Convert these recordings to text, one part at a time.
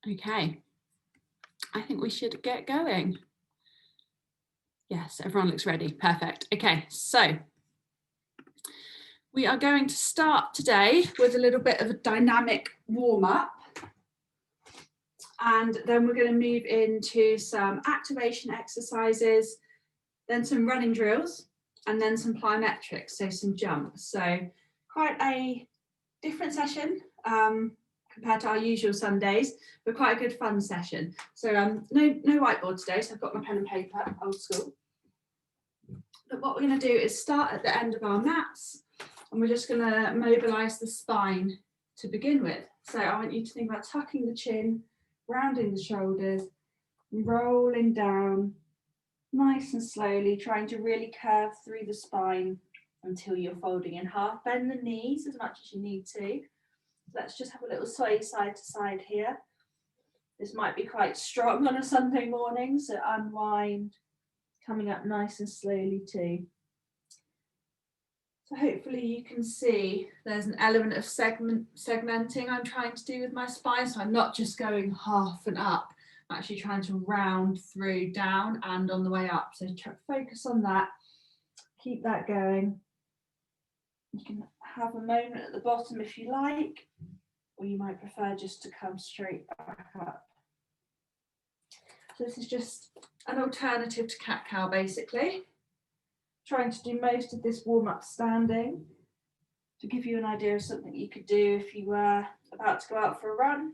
Okay, I think we should get going. Yes, everyone looks ready. Perfect. Okay, so we are going to start today with a little bit of a dynamic warm-up. And then we're going to move into some activation exercises, then some running drills, and then some plyometrics, so some jumps. So quite a different session compared to our usual Sundays, but quite a good fun session. So no whiteboard today, so I've got my pen and paper, old school. But what we're going to do is start at the end of our mats, and we're just going to mobilise the spine to begin with. So I want you to think about tucking the chin, rounding the shoulders, rolling down nice and slowly, trying to really curve through the spine until you're folding in half. Bend the knees as much as you need to. Let's just have a little sway side to side here. This might be quite strong on a Sunday morning, so unwind, coming up nice and slowly too. So hopefully you can see there's an element of segmenting I'm trying to do with my spine. So I'm not just going half and up, I'm actually trying to round through down and on the way up. So focus on that, keep that going. You can have a moment at the bottom if you like, or you might prefer just to come straight back up. So this is just an alternative to cat-cow basically. Trying to do most of this warm-up standing to give you an idea of something you could do if you were about to go out for a run.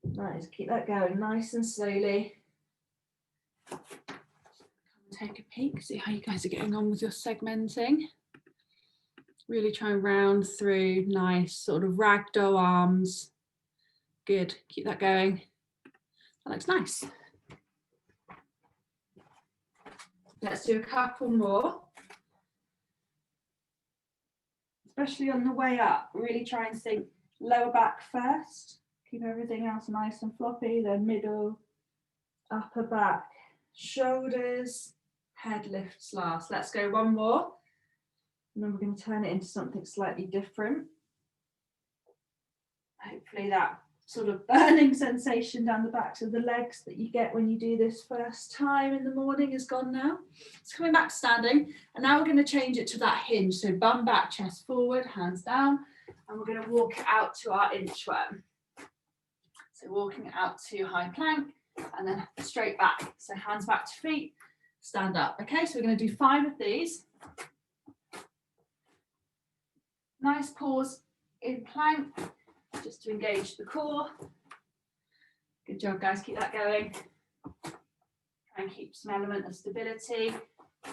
Nice, keep that going nice and slowly. Take a peek, see how you guys are getting on with your segmenting. Really try and round through, nice sort of ragdoll arms. Good, keep that going. That looks nice. Let's do a couple more. Especially on the way up, really try and think lower back first. Keep everything else nice and floppy, then middle, upper back, shoulders, head lifts last. Let's go one more. And then we're going to turn it into something slightly different. Hopefully that sort of burning sensation down the backs of the legs that you get when you do this first time in the morning is gone now. It's coming back to standing, and now we're going to change it to that hinge. So bum back, chest forward, hands down, and we're going to walk it out to our inchworm. So walking it out to high plank and then straight back. So hands back to feet, stand up. Okay, so we're going to do 5 of these. Nice pause in plank, just to engage the core. Good job, guys, keep that going. Try and keep some element of stability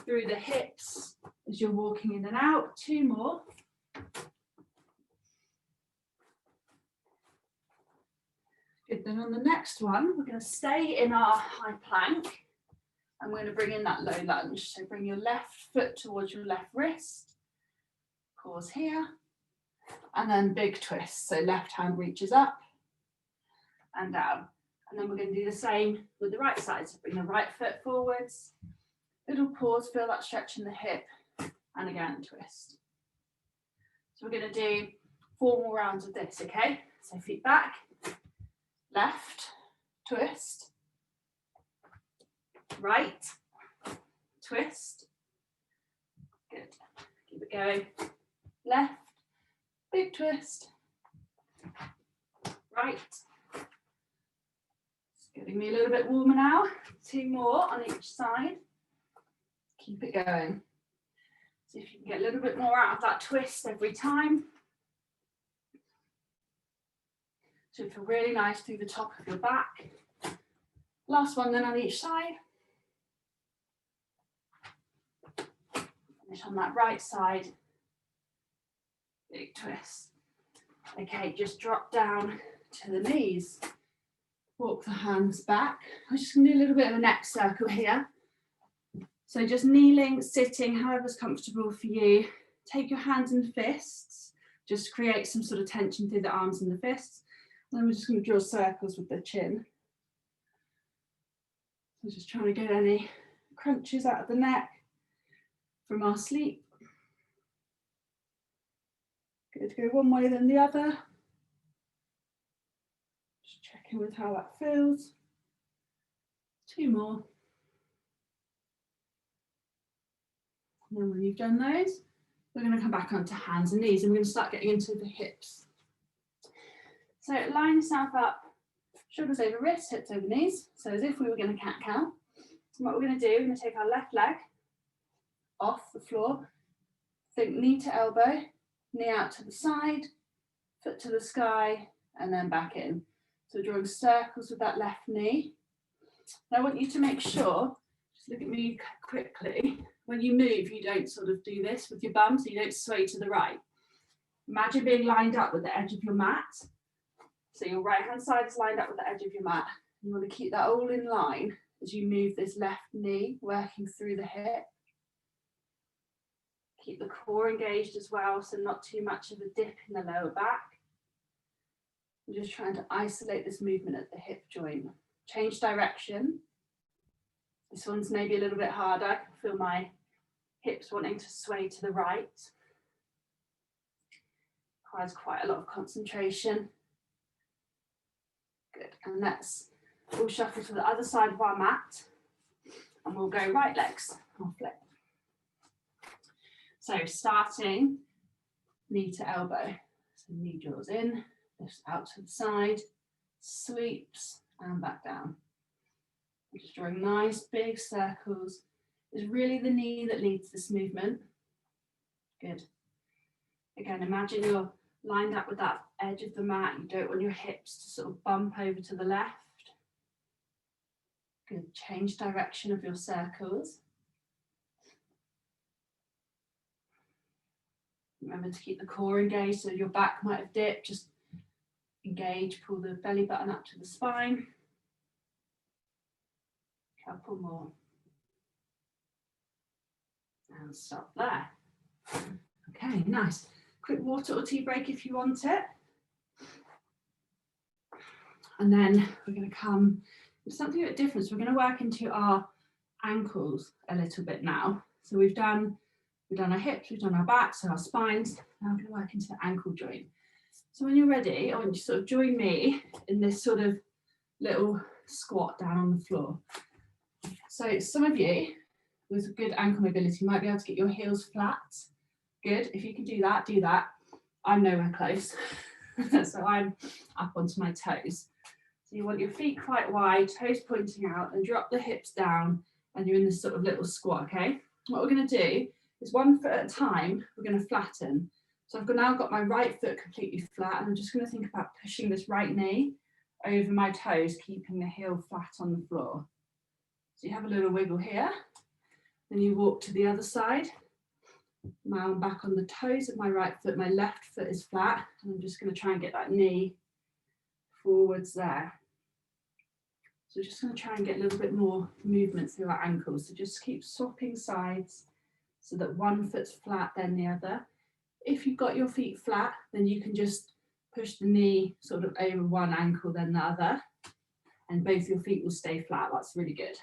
through the hips as you're walking in and out. 2 more. Good, then on the next one, we're going to stay in our high plank and we're going to bring in that low lunge. So bring your left foot towards your left wrist. Pause here. And then big twist. So left hand reaches up and down. And then we're going to do the same with the right side. So bring the right foot forwards. Little pause, feel that stretch in the hip. And again, twist. So we're going to do 4 more rounds of this, okay? So feet back, left, twist, right, twist. Good. Keep it going. Left, big twist. Right. It's getting me a little bit warmer now. 2 more on each side. Keep it going. See if you can get a little bit more out of that twist every time. So it feel really nice through the top of your back. Last one then on each side. Finish on that right side. Big twist. Okay, just drop down to the knees. Walk the hands back. I'm just going to do a little bit of a neck circle here. So just kneeling, sitting, however's comfortable for you. Take your hands and fists. Just create some sort of tension through the arms and the fists. And then we're just going to draw circles with the chin. So just trying to get any crunches out of the neck from our sleep. Good, go one way then the other. checking with how that feels. 2 more. And then when you've done those, we're going to come back onto hands and knees, and we're going to start getting into the hips. So line yourself up, shoulders over wrists, hips over knees. So as if we were going to cat-cow. And what we're going to do, we're going to take our left leg off the floor, think knee to elbow, knee out to the side, foot to the sky, and then back in. So drawing circles with that left knee. And I want you to make sure, just look at me quickly, when you move, you don't sort of do this with your bum, so you don't sway to the right. Imagine being lined up with the edge of your mat. So your right hand side is lined up with the edge of your mat. You want to keep that all in line as you move this left knee, working through the hip. Keep the core engaged as well, so not too much of a dip in the lower back. I'm just trying to isolate this movement at the hip joint. Change direction. This one's maybe a little bit harder. I can feel my hips wanting to sway to the right. Requires quite a lot of concentration. Good, and let's all shuffle to the other side of our mat, and we'll go right legs, I'll flip. So starting knee to elbow, so knee draws in, lifts out to the side, sweeps and back down. I'm just drawing nice big circles. It's really the knee that leads this movement. Good. Again, imagine you're lined up with that edge of the mat. You don't want your hips to sort of bump over to the left. Good. Change direction of your circles. Remember to keep the core engaged, so your back might have dipped. Just engage, pull the belly button up to the spine. Couple more. And stop there. Okay, nice. Quick water or tea break if you want it. And then we're going to come with something a bit different. So we're going to work into our ankles a little bit now. So we've done our hips, we've done our backs, so our spines. Now we're going to work into the ankle joint. So when you're ready, I want you to sort of join me in this sort of little squat down on the floor. So some of you with good ankle mobility might be able to get your heels flat. Good, if you can do that, do that. I'm nowhere close, so I'm up onto my toes. So you want your feet quite wide, toes pointing out, and drop the hips down, and you're in this sort of little squat, okay? What we're going to do is 1 foot at a time, we're going to flatten. So I've now got my right foot completely flat, and I'm just going to think about pushing this right knee over my toes, keeping the heel flat on the floor. So you have a little wiggle here, then you walk to the other side. Now I'm back on the toes of my right foot, my left foot is flat, and I'm just going to try and get that knee forwards there. So just going to try and get a little bit more movement through our ankles. So just keep swapping sides so that one foot's flat, then the other. If you've got your feet flat, then you can just push the knee sort of over one ankle, then the other, and both your feet will stay flat. That's really good.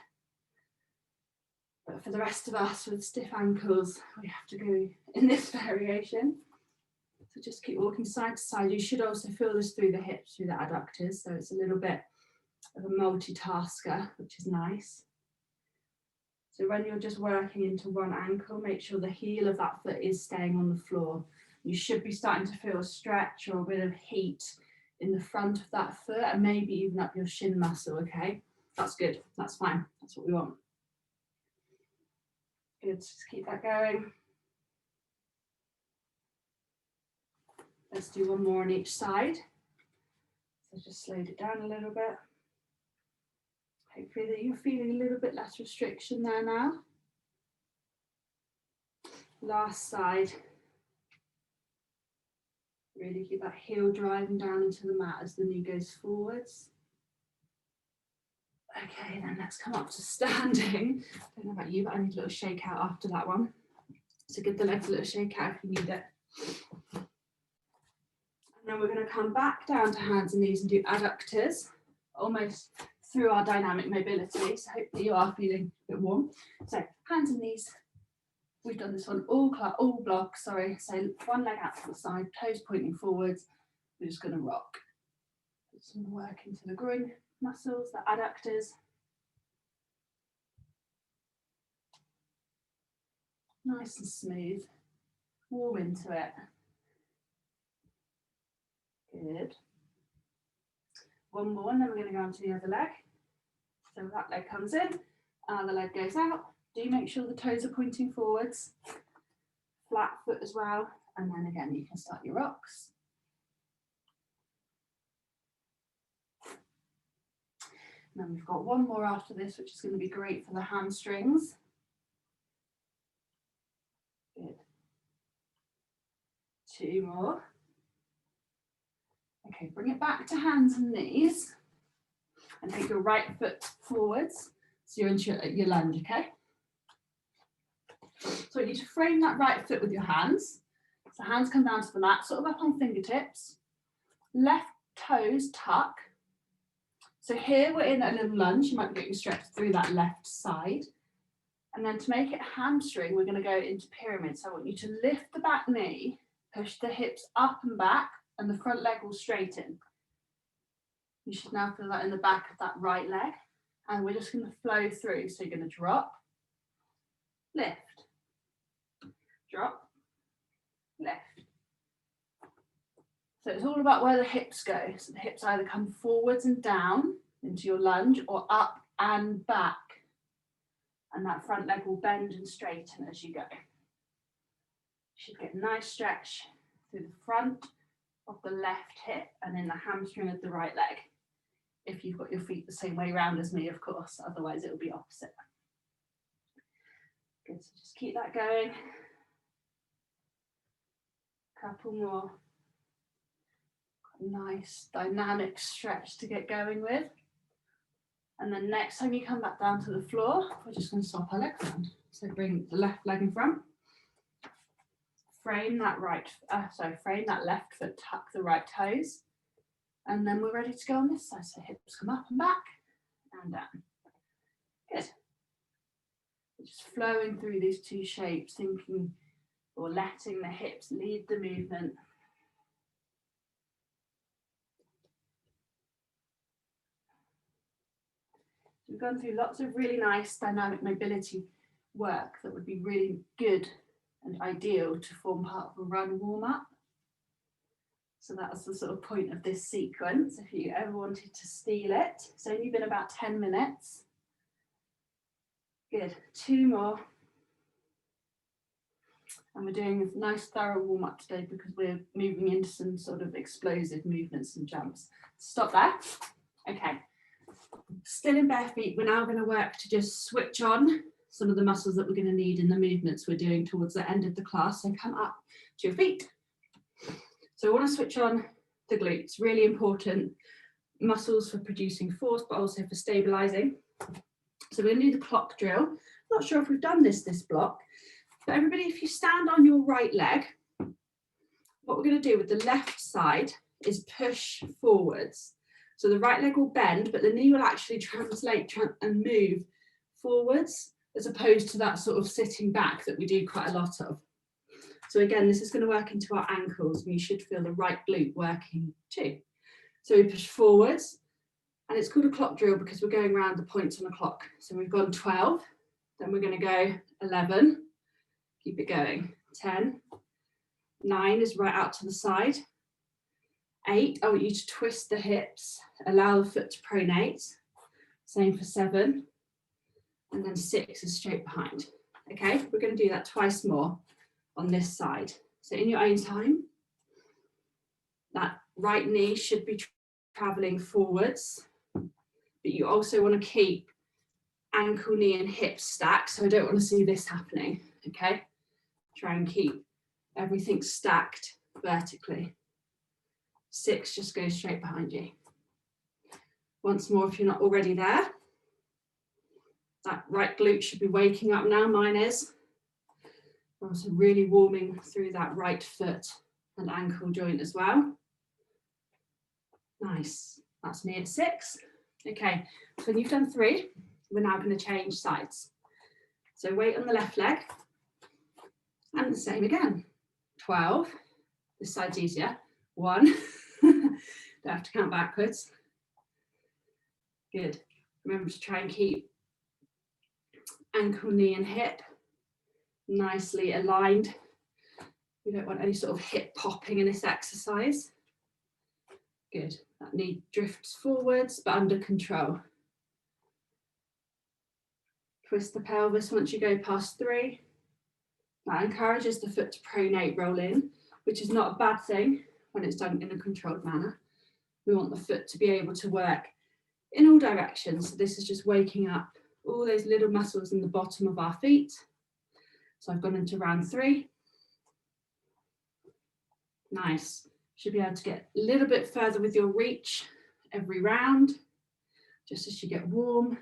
But for the rest of us with stiff ankles, we have to go in this variation. So just keep walking side to side. You should also feel this through the hips, through the adductors. So it's a little bit of a multitasker, which is nice. So when you're just working into one ankle, make sure the heel of that foot is staying on the floor. You should be starting to feel a stretch or a bit of heat in the front of that foot, and maybe even up your shin muscle, okay? That's good, that's fine, that's what we want. Good, just keep that going. Let's do one more on each side. So just slowed it down a little bit. Hopefully that you're feeling a little bit less restriction there now. Last side. Really keep that heel driving down into the mat as the knee goes forwards. Okay, then let's come up to standing. I don't know about you, but I need a little shake out after that one. So give the legs a little shake out if you need it. And then we're going to come back down to hands and knees and do adductors, almost through our dynamic mobility. So hopefully you are feeling a bit warm. So hands and knees. We've done this one all block, sorry. So one leg out to the side, toes pointing forwards. We're just going to rock. Some work into the groin muscles, the adductors. Nice and smooth. Warm into it. Good. One more, and then we're going to go on to the other leg. So that leg comes in, the leg goes out. Do make sure the toes are pointing forwards. Flat foot as well. And then again, you can start your rocks. And then we've got one more after this, which is going to be great for the hamstrings. Good. Two more. Okay, bring it back to hands and knees. And take your right foot forwards. So you're into your lunge, okay? So I want you to frame that right foot with your hands. So hands come down to the mat, sort of up on fingertips. Left toes tuck. So here we're in a little lunge. You might be getting stretched through that left side. And then to make it hamstring, we're going to go into pyramid. So I want you to lift the back knee, push the hips up and back, and the front leg will straighten. You should now feel that in the back of that right leg. And we're just going to flow through. So you're going to drop, lift, drop, lift. So it's all about where the hips go. So the hips either come forwards and down into your lunge or up and back. And that front leg will bend and straighten as you go. You should get a nice stretch through the front of the left hip and in the hamstring of the right leg. If you've got your feet the same way around as me, of course, otherwise it will be opposite. Good, so just keep that going. Couple more. Nice dynamic stretch to get going with. And then next time you come back down to the floor, we're just going to swap our legs around. So bring the left leg in front. Frame that frame that left foot, tuck the right toes. And then we're ready to go on this side. So hips come up and back and down. Good. We're just flowing through these two shapes, thinking or letting the hips lead the movement. We've gone through lots of really nice dynamic mobility work that would be really good and ideal to form part of a run warm-up. So that's the sort of point of this sequence. If you ever wanted to steal it, it's only been about 10 minutes. Good, two more. And we're doing a nice thorough warm-up today because we're moving into some sort of explosive movements and jumps. Stop there. Okay. Still in bare feet, we're now going to work to just switch on some of the muscles that we're going to need in the movements we're doing towards the end of the class. So come up to your feet. So I want to switch on the glutes, really important muscles for producing force, but also for stabilizing. So we're going to do the clock drill. I'm not sure if we've done this block, but everybody, if you stand on your right leg, what we're going to do with the left side is push forwards. So the right leg will bend, but the knee will actually translate and move forwards, as opposed to that sort of sitting back that we do quite a lot of. So again, this is going to work into our ankles, and you should feel the right glute working too. So we push forwards, and it's called a clock drill because we're going around the points on the clock. So we've gone 12, then we're going to go 11, keep it going, 10, 9 is right out to the side, 8, I want you to twist the hips, allow the foot to pronate, same for 7, and then 6 is straight behind. Okay, we're going to do that twice more on this side. So in your own time, that right knee should be traveling forwards, but you also want to keep ankle, knee and hip stacked. So I don't want to see this happening. Okay, try and keep everything stacked vertically. 6 just goes straight behind you. Once more, if you're not already there, that right glute should be waking up now, mine is. Also really warming through that right foot and ankle joint as well. Nice, that's me at 6. Okay, so when you've done 3, we're now going to change sides. So weight on the left leg, and the same again. 12, this side's easier. 1, Don't have to count backwards. Good. Remember to try and keep ankle, knee and hip nicely aligned. We don't want any sort of hip popping in this exercise. Good. That knee drifts forwards, but under control. Twist the pelvis once you go past 3. That encourages the foot to pronate roll in, which is not a bad thing when it's done in a controlled manner. We want the foot to be able to work in all directions. So this is just waking up all those little muscles in the bottom of our feet. So I've gone into round 3. Nice. Should be able to get a little bit further with your reach every round, just as you get warm.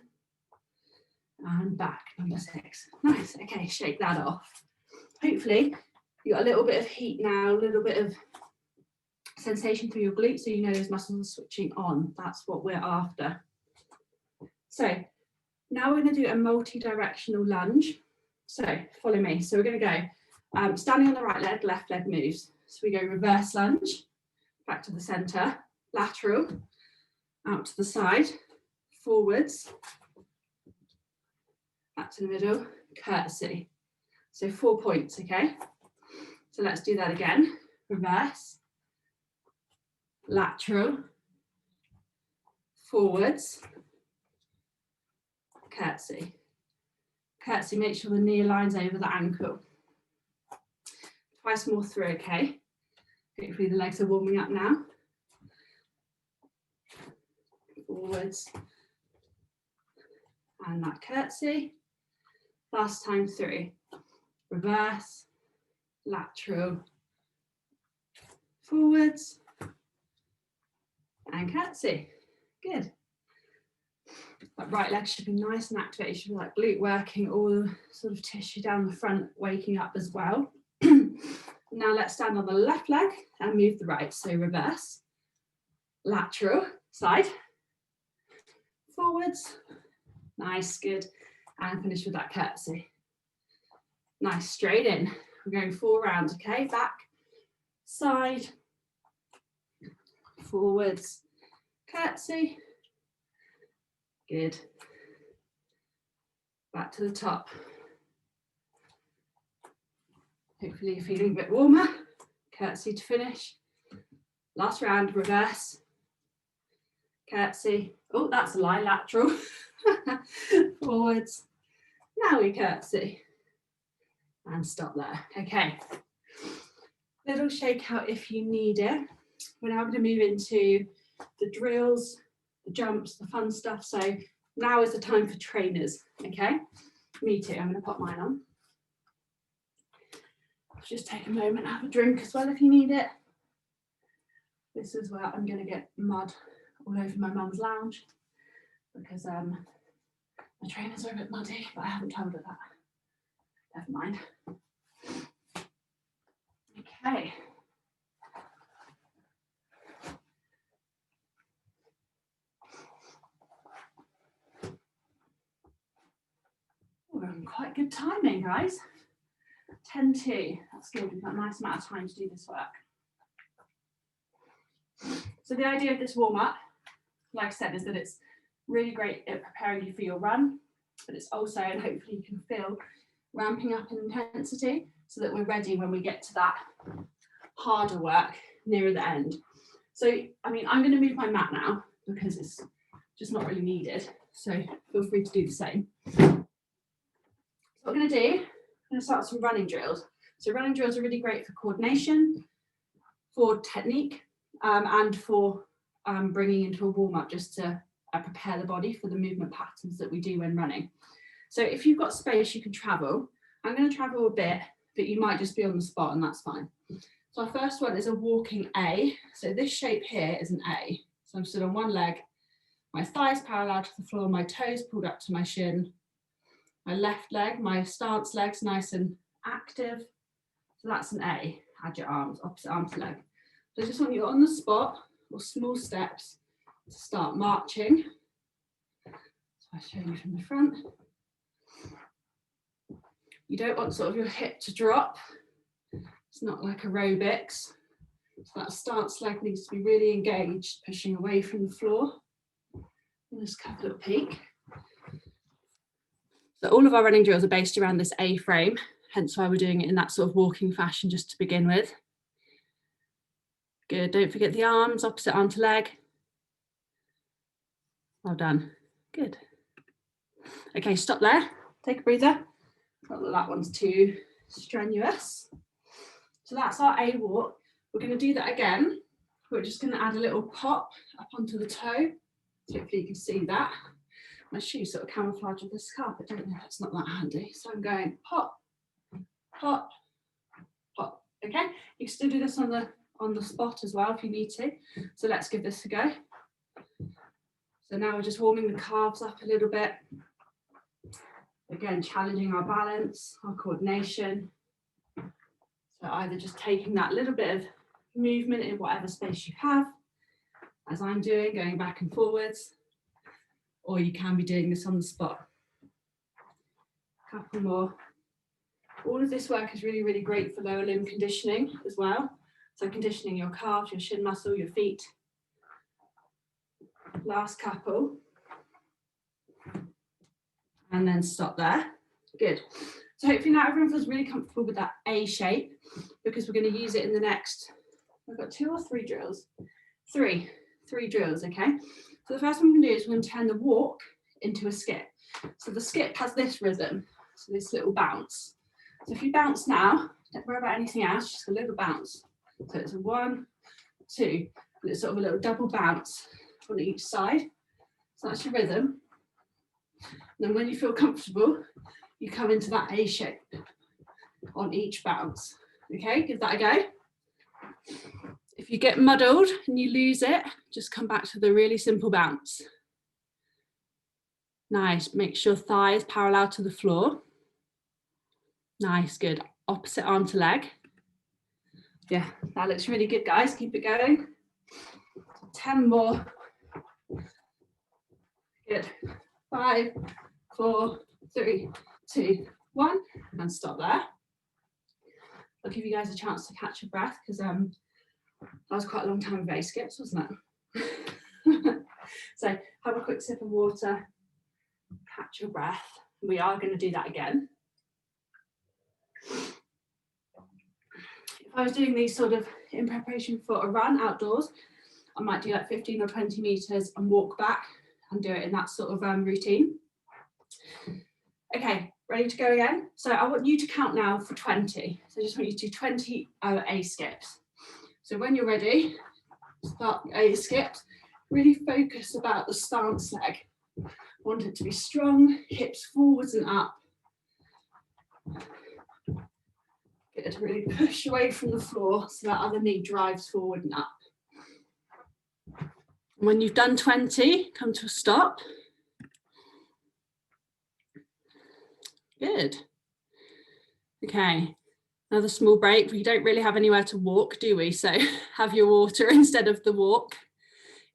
And back, number 6. Nice. Okay, shake that off. Hopefully you got a little bit of heat now, a little bit of sensation through your glutes, so you know those muscles are switching on. That's what we're after. So now we're going to do a multi-directional lunge. So follow me. So we're going to go standing on the right leg, left leg moves. So we go reverse lunge, back to the center, lateral, out to the side, forwards, back to the middle, curtsy. So 4 points, okay? So let's do that again. Reverse, lateral, forwards, curtsy. Curtsy, make sure the knee aligns over the ankle. Twice more through, okay? Hopefully the legs are warming up now. Forwards. And that curtsy. Last time through. Reverse, lateral, forwards, and curtsy. Good. That right leg should be nice and activated. Should be like glute working, all the sort of tissue down the front waking up as well. Now let's stand on the left leg and move the right. So reverse, lateral, side, forwards. Nice, good. And finish with that curtsy. Nice, straight in. We're going 4 rounds, okay? Back, side, forwards, curtsy. Good. Back to the top. Hopefully you're feeling a bit warmer. Curtsy to finish. Last round, reverse, curtsy. Oh, that's a lie, lateral. Forwards. Now we curtsy. And stop there. Okay. Little shake out if you need it. We're now going to move into the drills, the jumps, the fun stuff. So now is the time for trainers. Okay. Me too. I'm going to pop mine on. Just take a moment, have a drink as well if you need it. This is where I'm going to get mud all over my mum's lounge because my trainers are a bit muddy, but I haven't told her that. Never mind. Okay. We're on quite good timing, guys. 10:02. That's good. We've got a nice amount of time to do this work. So the idea of this warm-up, like I said, is that it's really great at preparing you for your run, but it's also, and hopefully you can feel, ramping up in intensity so that we're ready when we get to that harder work nearer the end. So, I mean, I'm going to move my mat now because it's just not really needed. So feel free to do the same. So what I'm going to do, I'm going to start with some running drills. So running drills are really great for coordination, for technique, and for bringing into a warm-up just to prepare the body for the movement patterns that we do when running. So if you've got space, you can travel. I'm going to travel a bit, but you might just be on the spot and that's fine. So our first one is a walking A. So this shape here is an A. So I'm stood on one leg, my thighs parallel to the floor, my toes pulled up to my shin. My left leg, my stance leg's nice and active. So that's an A. Add your arms, opposite arm to leg. So I just want you on the spot or small steps to start marching. So I show you from the front. You don't want sort of your hip to drop. It's not like aerobics. So that stance leg needs to be really engaged, pushing away from the floor. And just have a little peek. So all of our running drills are based around this A frame, hence why we're doing it in that sort of walking fashion just to begin with. Good, don't forget the arms, opposite arm to leg. Well done, good. Okay, stop there, take a breather. Not that that one's too strenuous. So that's our A walk. We're going to do that again. We're just going to add a little pop up onto the toe. So hopefully you can see that. My shoes sort of camouflage with this carpet, don't they? That's not that handy. So I'm going pop, pop, pop. Okay, you can still do this on the spot as well if you need to. So let's give this a go. So now we're just warming the calves up a little bit. Again, challenging our balance, our coordination. So either just taking that little bit of movement in whatever space you have, as I'm doing, going back and forwards, or you can be doing this on the spot. Couple more. All of this work is really, really great for lower limb conditioning as well. So conditioning your calves, your shin muscle, your feet. Last couple. And then stop there. Good. So hopefully now everyone feels really comfortable with that A shape, because we're going to use it in the next, I've got 2 or 3 drills. Three drills, okay? So the first one we're going to do is we're going to turn the walk into a skip. So the skip has this rhythm, so this little bounce. So if you bounce now, don't worry about anything else, just a little bounce. So it's a 1, 2, and it's sort of a little double bounce on each side. So that's your rhythm. And then when you feel comfortable, you come into that A shape on each bounce. Okay, give that a go. If you get muddled and you lose it, just come back to the really simple bounce. Nice, make sure thighs parallel to the floor. Nice, good. Opposite arm to leg. Yeah, that looks really good, guys. Keep it going. 10 more. Good. 5, 4, 3, 2, 1, and stop there. I'll give you guys a chance to catch your breath, because that was quite a long time of A skips, wasn't it? So have a quick sip of water, catch your breath. We are going to do that again. If I was doing these sort of in preparation for a run outdoors, I might do like 15 or 20 meters and walk back and do it in that sort of routine. Okay, ready to go again? So I want you to count now for 20. So I just want you to do 20 A skips. So when you're ready, start the A skips. Really focus about the stance leg. Want it to be strong, hips forwards and up. Get it to really push away from the floor so that other knee drives forward and up. When you've done 20, come to a stop. Good. Okay, another small break. We don't really have anywhere to walk, do we? So have your water instead of the walk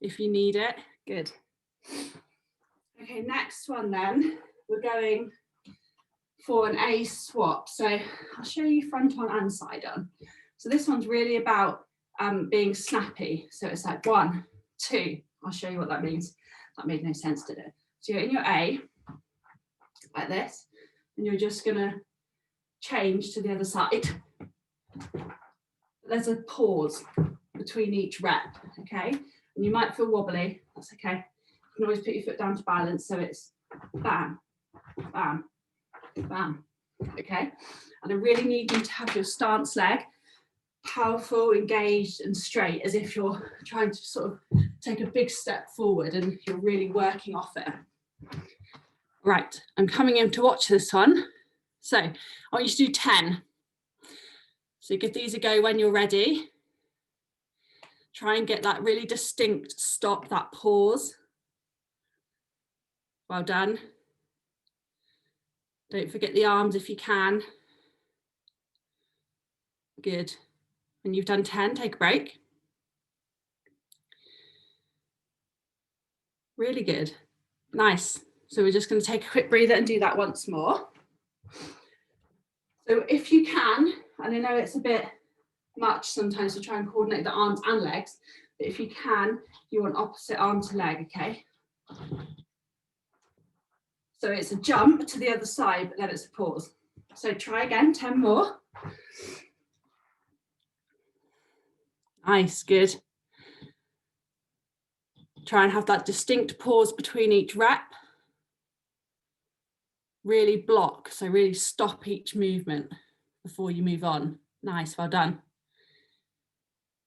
if you need it. Good. Okay, next one then, we're going for an A swap. So I'll show you front on and side on. So this one's really about being snappy. So it's like 1, 2. I'll show you what that means. That made no sense, did it? So you're in your A, like this, and you're just gonna change to the other side. There's a pause between each rep, okay? And you might feel wobbly, that's okay. You can always put your foot down to balance, so it's bam, bam, bam, okay? And I really need you to have your stance leg powerful, engaged and straight, as if you're trying to sort of take a big step forward and you're really working off it. Right, I'm coming in to watch this one. So I want you to do 10. So give these a go when you're ready. Try and get that really distinct stop, that pause. Well done. Don't forget the arms if you can. Good. When you've done 10, take a break. Really good. Nice. So we're just going to take a quick breather and do that once more. So if you can, and I know it's a bit much sometimes to try and coordinate the arms and legs, but if you can, you want opposite arm to leg, okay? So it's a jump to the other side, but then it's a pause. So try again, 10 more. Nice, good. Try and have that distinct pause between each rep. Really block, so really stop each movement before you move on. Nice, well done.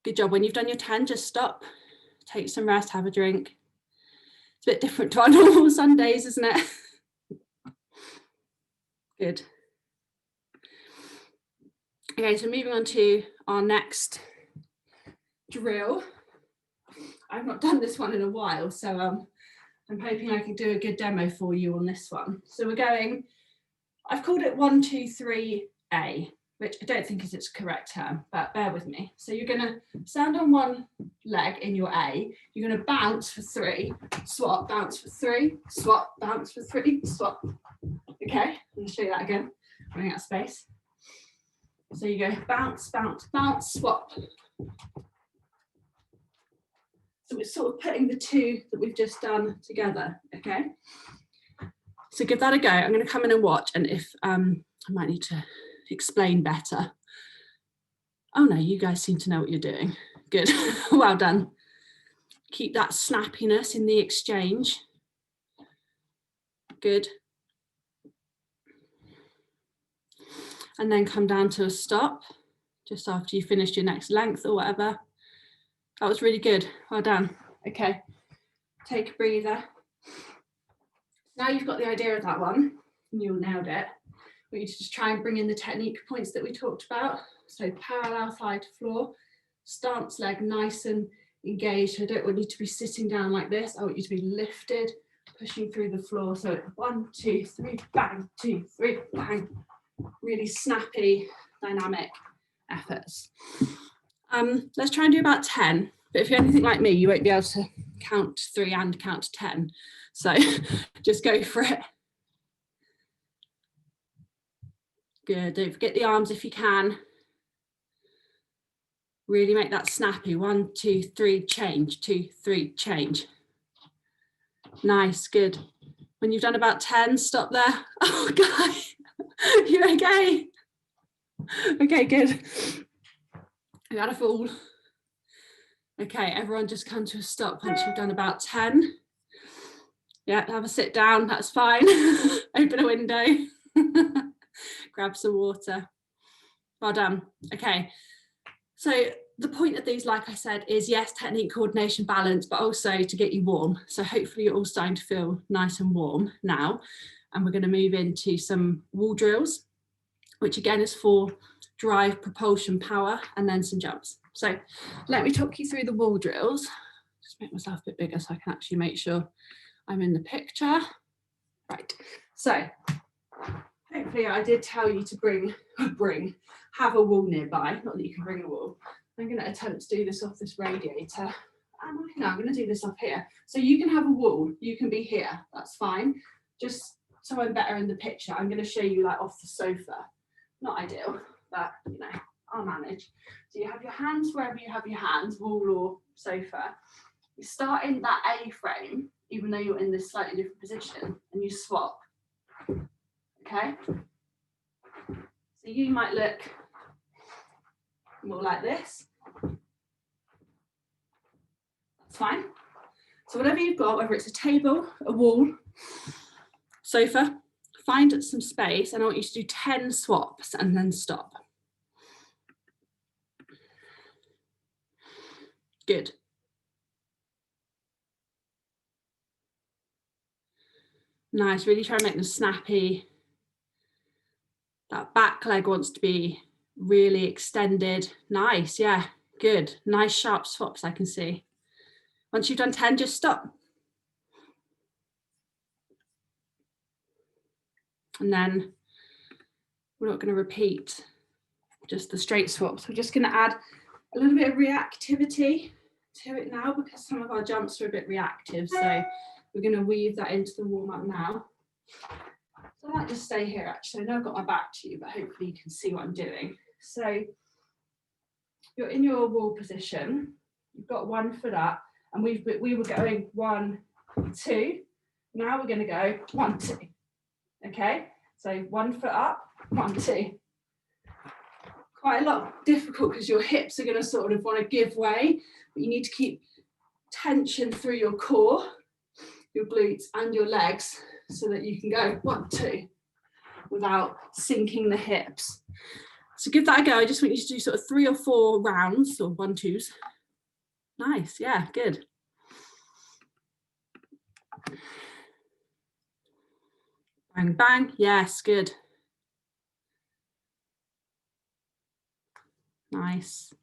Good job. When you've done your 10, just stop, take some rest, have a drink. It's a bit different to our normal Sundays, isn't it? Good. Okay, so moving on to our next drill. I've not done this one in a while, so I'm hoping I can do a good demo for you on this one. So we're going, I've called it 1, 2, 3A, which I don't think is its correct term, but bear with me. So you're gonna stand on one leg in your A, you're gonna bounce for 3, swap, bounce for 3, swap, bounce for 3, swap. Okay, I'm gonna show you that again, running out of space. So you go bounce, bounce, bounce, swap. So we're sort of putting the two that we've just done together, okay? So give that a go. I'm going to come in and watch, and if I might need to explain better. Oh no, you guys seem to know what you're doing. Good, well done. Keep that snappiness in the exchange. Good. And then come down to a stop, just after you finished your next length or whatever. That was really good, well done. Okay, take a breather. Now you've got the idea of that one, and you nailed it. We need to just try and bring in the technique points that we talked about. So parallel thigh to floor, stance leg nice and engaged. I don't want you to be sitting down like this. I want you to be lifted, pushing through the floor. So 1, 2, 3, bang, 2, 3, bang. Really snappy, dynamic efforts. Let's try and do about 10, but if you're anything like me, you won't be able to count 3 and count 10. So just go for it. Good, don't forget the arms if you can. Really make that snappy. 1, 2, 3, change, 2, 3, change. Nice, good. When you've done about 10, stop there. Oh, Guy, you okay? Okay, good. You had a fall. Okay, everyone just come to a stop once you've done about 10. Yeah, have a sit down, that's fine. Open a window. Grab some water. Well done. Okay, so the point of these, like I said, is yes, technique, coordination, balance, but also to get you warm. So hopefully you're all starting to feel nice and warm now. And we're going to move into some wall drills, which again is for drive, propulsion, power, and then some jumps. So let me talk you through the wall drills. Just make myself a bit bigger so I can actually make sure I'm in the picture. Right, so hopefully I did tell you to have a wall nearby, not that you can bring a wall. I'm going to attempt to do this off this radiator. No, I'm going to do this off here. So you can have a wall, you can be here, that's fine. Just so I'm better in the picture, I'm going to show you like off the sofa. Not ideal, but you know, I'll manage. So you have your hands wherever you have your hands, wall or sofa. You start in that A frame, even though you're in this slightly different position, and you swap. Okay? So you might look more like this. That's fine. So whatever you've got, whether it's a table, a wall, sofa, find some space, and I want you to do 10 swaps and then stop. Good. Nice, really try and make them snappy. That back leg wants to be really extended. Nice, yeah, good. Nice sharp swaps I can see. Once you've done 10, just stop. And then we're not going to repeat just the straight swaps. We're just going to add a little bit of reactivity to it now because some of our jumps are a bit reactive. So we're going to weave that into the warm up now. So I might just stay here actually. I know I've got my back to you, but hopefully you can see what I'm doing. So you're in your wall position, you've got 1 foot up, and we were going 1, 2. Now we're going to go 1, 2. Okay, so 1 foot up, 1, 2. Quite a lot difficult because your hips are going to sort of want to give way, but you need to keep tension through your core, your glutes and your legs so that you can go 1, 2 without sinking the hips. So give that a go. I just want you to do sort of 3 or 4 rounds or 1, 2s. Nice, yeah, good. Bang, bang, yes, good. Nice.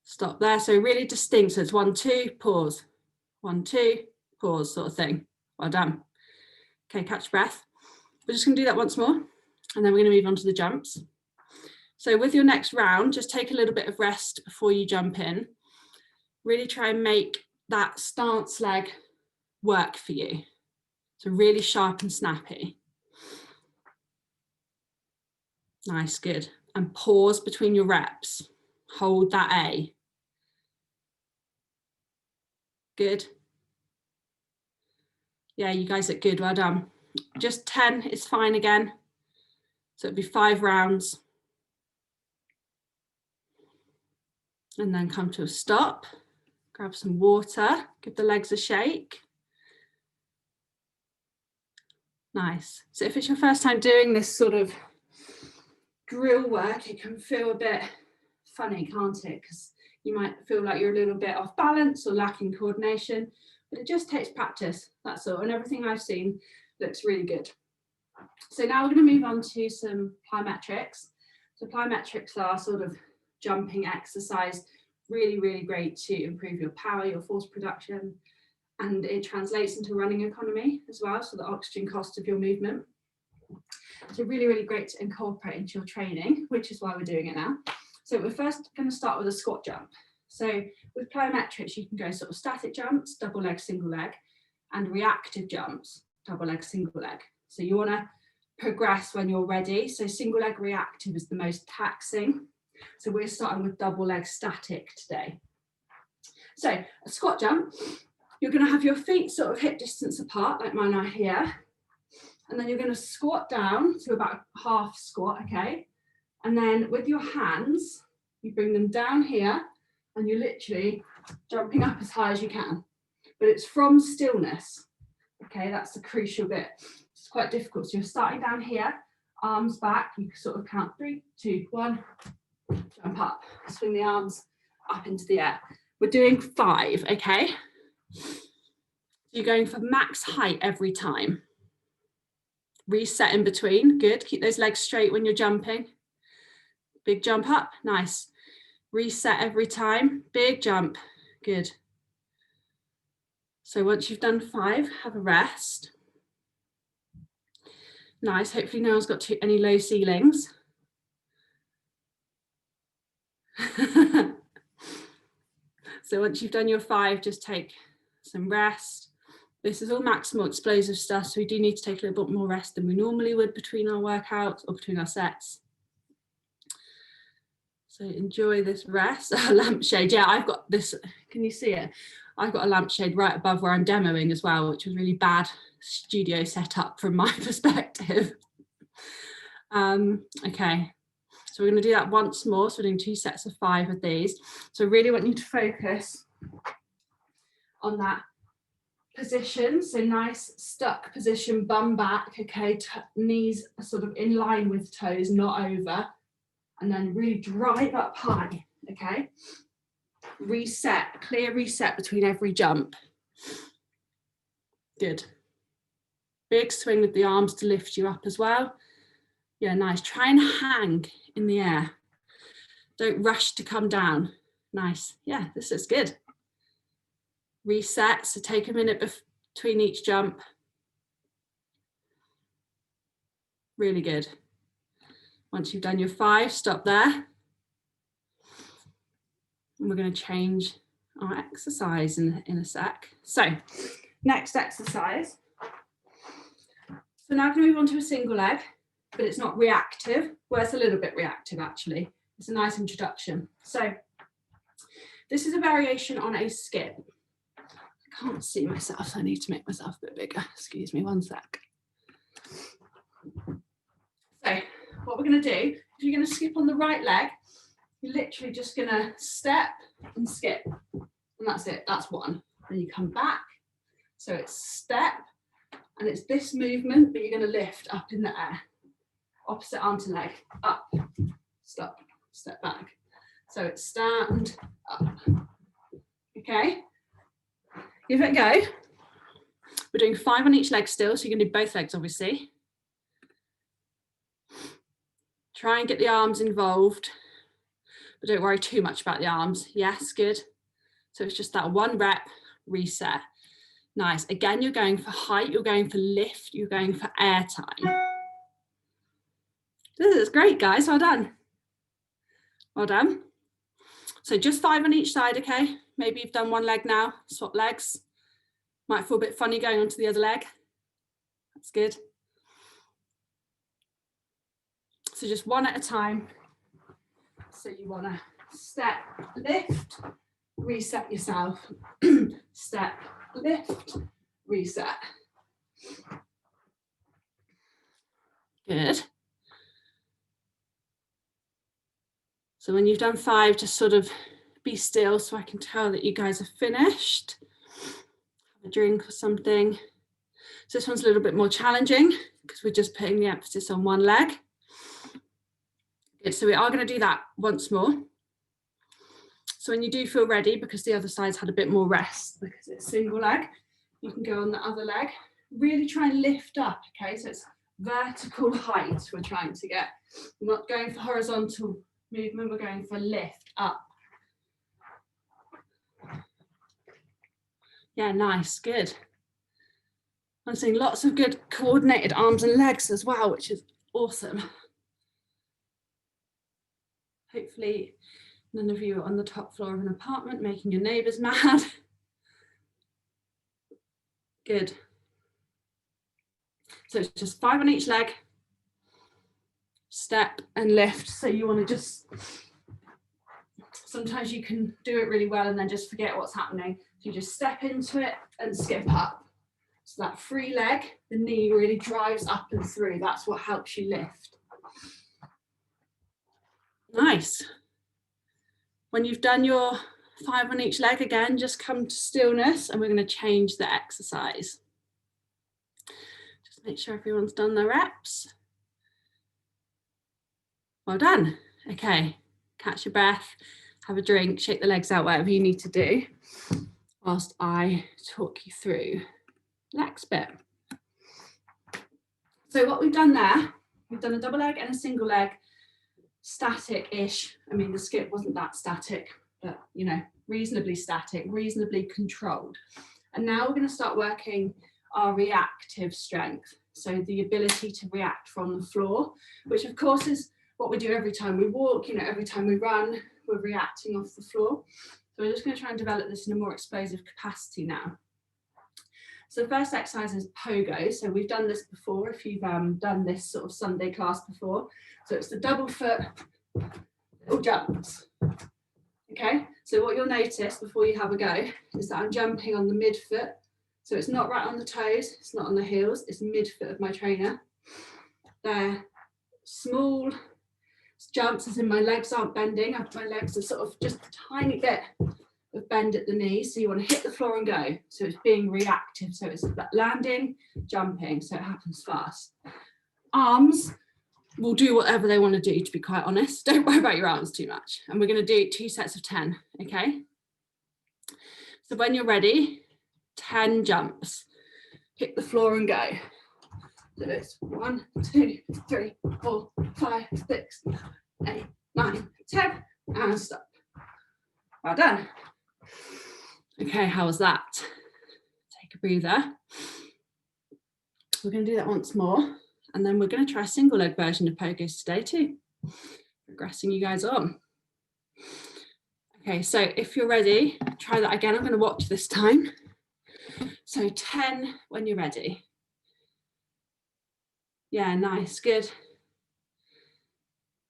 Stop there, so really distinct. So it's 1, 2, pause. 1, 2, pause sort of thing. Well done. Okay, catch breath. We're just gonna do that once more, and then we're gonna move on to the jumps. So with your next round, just take a little bit of rest before you jump in. Really try and make that stance leg work for you. So really sharp and snappy. Nice, good. And pause between your reps. Hold that A. Good. Yeah, you guys look good, well done. Just 10 is fine again. So it'd be 5 rounds. And then come to a stop. Grab some water, give the legs a shake. Nice. So if it's your first time doing this sort of drill work, it can feel a bit funny, can't it? Because you might feel like you're a little bit off balance or lacking coordination, but it just takes practice, that's all. And everything I've seen looks really good. So now we're going to move on to some plyometrics. So plyometrics are sort of jumping exercise, really, really great to improve your power, your force production, and it translates into running economy as well, so the oxygen cost of your movement. So really, really great to incorporate into your training, which is why we're doing it now. So we're first going to start with a squat jump. So with plyometrics, you can go sort of static jumps, double leg, single leg, and reactive jumps, double leg, single leg. So you want to progress when you're ready. So single leg reactive is the most taxing. So we're starting with double leg static today. So a squat jump, you're going to have your feet sort of hip distance apart, like mine are here. And then you're going to squat down to about half squat, okay? And then with your hands, you bring them down here and you're literally jumping up as high as you can. But it's from stillness, okay? That's the crucial bit. It's quite difficult. So you're starting down here, arms back. You can sort of count 3, 2, 1, jump up, swing the arms up into the air. We're doing 5, okay? You're going for max height every time. Reset in between, good. Keep those legs straight when you're jumping. Big jump up, nice. Reset every time, big jump, good. So once you've done 5, have a rest. Nice, hopefully no one's got any low ceilings. So once you've done your 5, just take some rest. This is all maximal explosive stuff, so we do need to take a little bit more rest than we normally would between our workouts or between our sets. So enjoy this rest. A lampshade, yeah, I've got this, can you see it? I've got a lampshade right above where I'm demoing as well, which was really bad studio setup from my perspective. Okay, so we're going to do that once more. So we're doing 2 sets of 5 of these. So I really want you to focus on that position. So nice stuck position, bum back, okay, knees are sort of in line with toes, not over. And then really drive up high, okay? Reset, clear reset between every jump. Good. Big swing with the arms to lift you up as well. Yeah, nice. Try and hang in the air. Don't rush to come down. Nice. Yeah, this is good. Reset, so take a minute between each jump. Really good. Once you've done your 5, stop there. And we're going to change our exercise in a sec. So, next exercise. So now I'm going to move on to a single leg, but it's not reactive. Well, it's a little bit reactive actually. It's a nice introduction. So this is a variation on a skip. I can't see myself, so I need to make myself a bit bigger. Excuse me, one sec. So what we're going to do, if you're going to skip on the right leg, you're literally just going to step and skip. And that's it, that's one. Then you come back. So it's step, and it's this movement, but you're going to lift up in the air. Opposite arm to leg, up, stop, step back. So it's stand, up. Okay, give it a go. We're doing 5 on each leg still, so you're going to do both legs, obviously. Try and get the arms involved, but don't worry too much about the arms. Yes, good. So it's just that 1 rep, reset. Nice. Again, you're going for height, you're going for lift, you're going for air time. This is great, guys. Well done. Well done. So just 5 on each side, okay? Maybe you've done 1 leg now, swap legs. Might feel a bit funny going onto the other leg. That's good. So just 1 at a time. So you want to step, lift, reset yourself. Step, lift, reset. Good. So when you've done 5, just sort of be still so I can tell that you guys are finished. Have a drink or something. So this one's a little bit more challenging because we're just putting the emphasis on 1 leg. Good, so we are going to do that once more. So when you do feel ready, because the other side's had a bit more rest because it's single leg, you can go on the other leg. Really try and lift up, okay? So it's vertical height we're trying to get. We're not going for horizontal movement, we're going for lift up. Yeah, nice, good. I'm seeing lots of good coordinated arms and legs as well, which is awesome. Hopefully none of you are on the top floor of an apartment making your neighbours mad. Good. So it's just 5 on each leg. Step and lift. So you want to just, sometimes you can do it really well and then just forget what's happening. So you just step into it and skip up. So that free leg, the knee really drives up and through. That's what helps you lift. Nice. When you've done your 5 on each leg again, just come to stillness and we're going to change the exercise. Just make sure everyone's done their reps. Well done. Okay, catch your breath, have a drink, shake the legs out, whatever you need to do, whilst I talk you through the next bit. So what we've done there, we've done a double leg and a single leg, static-ish. I mean, the skip wasn't that static, but you know, reasonably static, reasonably controlled. And now we're going to start working our reactive strength. So the ability to react from the floor, which of course is what we do every time we walk, you know, every time we run, we're reacting off the floor. So we're just going to try and develop this in a more explosive capacity now. So the first exercise is pogo. So we've done this before, if you've done this sort of Sunday class before. So it's the double foot little jumps. Okay, so what you'll notice before you have a go is that I'm jumping on the midfoot. So it's not right on the toes, it's not on the heels, it's midfoot of my trainer. They're small jumps, as in my legs aren't bending. My legs are sort of just a tiny bit of bend at the knees. So you want to hit the floor and go. So it's being reactive. So it's landing, jumping. So it happens fast. Arms will do whatever they want to do, to be quite honest. Don't worry about your arms too much. And we're going to do 2 sets of 10. Okay. So when you're ready, 10 jumps. Hit the floor and go. So it's 1, 2, 3, 4, 5, 6, 8, 9, 10, and stop. Well done. Okay, how was that? Take a breather. We're going to do that once more, and then we're going to try a single leg version of pogos today too. Progressing you guys on. Okay, so if you're ready, try that again. I'm going to watch this time. So 10 when you're ready. Yeah, nice, good.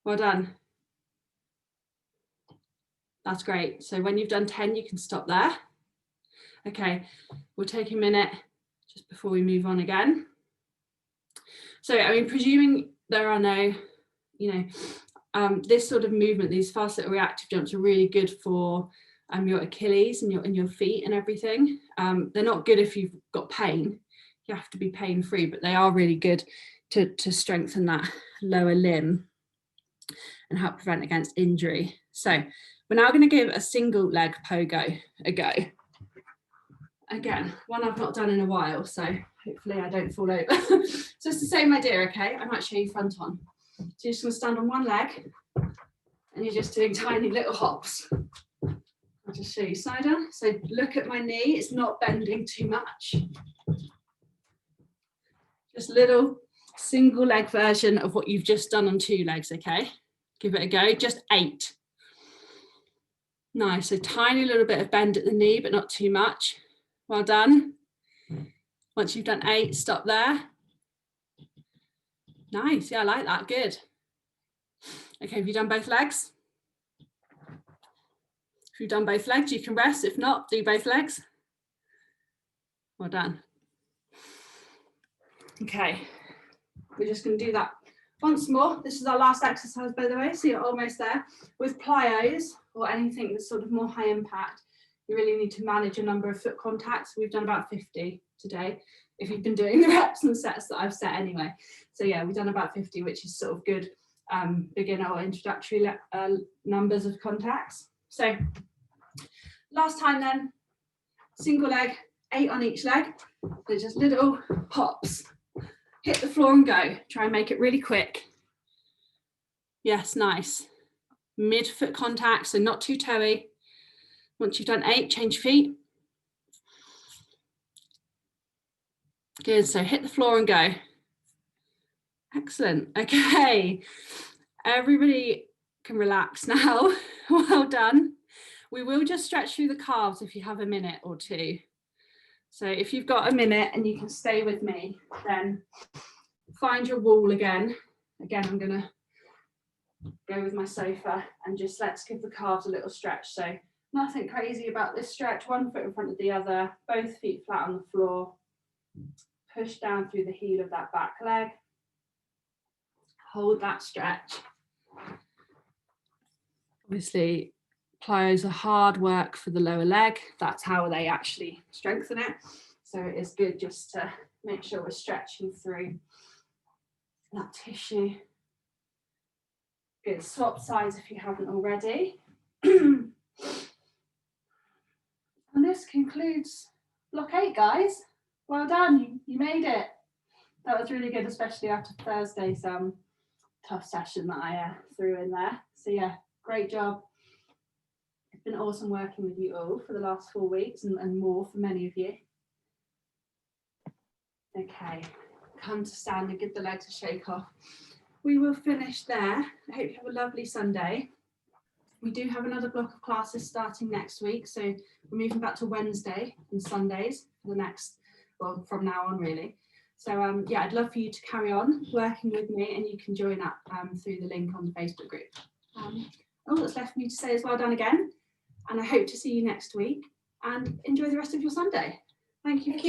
Well done. That's great. So when you've done 10, you can stop there. Okay, we'll take a minute just before we move on again. So, I mean, presuming there are no, this sort of movement, these fast little reactive jumps are really good for your Achilles and your feet and everything. They're not good if you've got pain. You have to be pain-free, but they are really good to strengthen that lower limb and help prevent against injury. So we're now going to give a single leg pogo a go. Again, one I've not done in a while, so hopefully I don't fall over. So it's the same idea, okay? I might show you front on. So you're just going to stand on one leg and you're just doing tiny little hops. I'll just show you side on. So look at my knee, it's not bending too much. Just little single leg version of what you've just done on 2 legs, okay? Give it a go, just 8. Nice, so tiny little bit of bend at the knee, but not too much. Well done. Once you've done 8, stop there. Nice, yeah, I like that, good. Okay, have you done both legs? If you've done both legs, you can rest. If not, do both legs. Well done. Okay, we're just going to do that once more. This is our last exercise, by the way, so you're almost there. With plyos or anything that's sort of more high impact, you really need to manage a number of foot contacts. We've done about 50 today, if you've been doing the reps and sets that I've set anyway. So yeah, we've done about 50, which is sort of good beginner or introductory numbers of contacts. So last time then, single leg, 8 on each leg. So just little hops. Hit the floor and go. Try and make it really quick. Yes, nice. Mid-foot contact, so not too toey. Once you've done 8, change feet. Good, so hit the floor and go. Excellent, okay. Everybody can relax now. Well done. We will just stretch through the calves if you have a minute or two. So if you've got a minute and you can stay with me, then find your wall again. Again, I'm gonna go with my sofa and just let's give the calves a little stretch. So nothing crazy about this stretch, one foot in front of the other, both feet flat on the floor. Push down through the heel of that back leg. Hold that stretch. Obviously, plyos are hard work for the lower leg. That's how they actually strengthen it. So it is good just to make sure we're stretching through that tissue. Good, swap sides if you haven't already. And this concludes block 8, guys. Well done, you made it. That was really good, especially after Thursday's tough session that I threw in there. So yeah, great job. It's been awesome working with you all for the last 4 weeks and more for many of you. Okay, come to stand and give the legs a shake off. We will finish there. I hope you have a lovely Sunday. We do have another block of classes starting next week. So we're moving back to Wednesday and Sundays for the next, well, from now on really. So yeah, I'd love for you to carry on working with me and you can join up through the link on the Facebook group. All that's left for me to say is well done again. And I hope to see you next week and enjoy the rest of your Sunday. Thank you.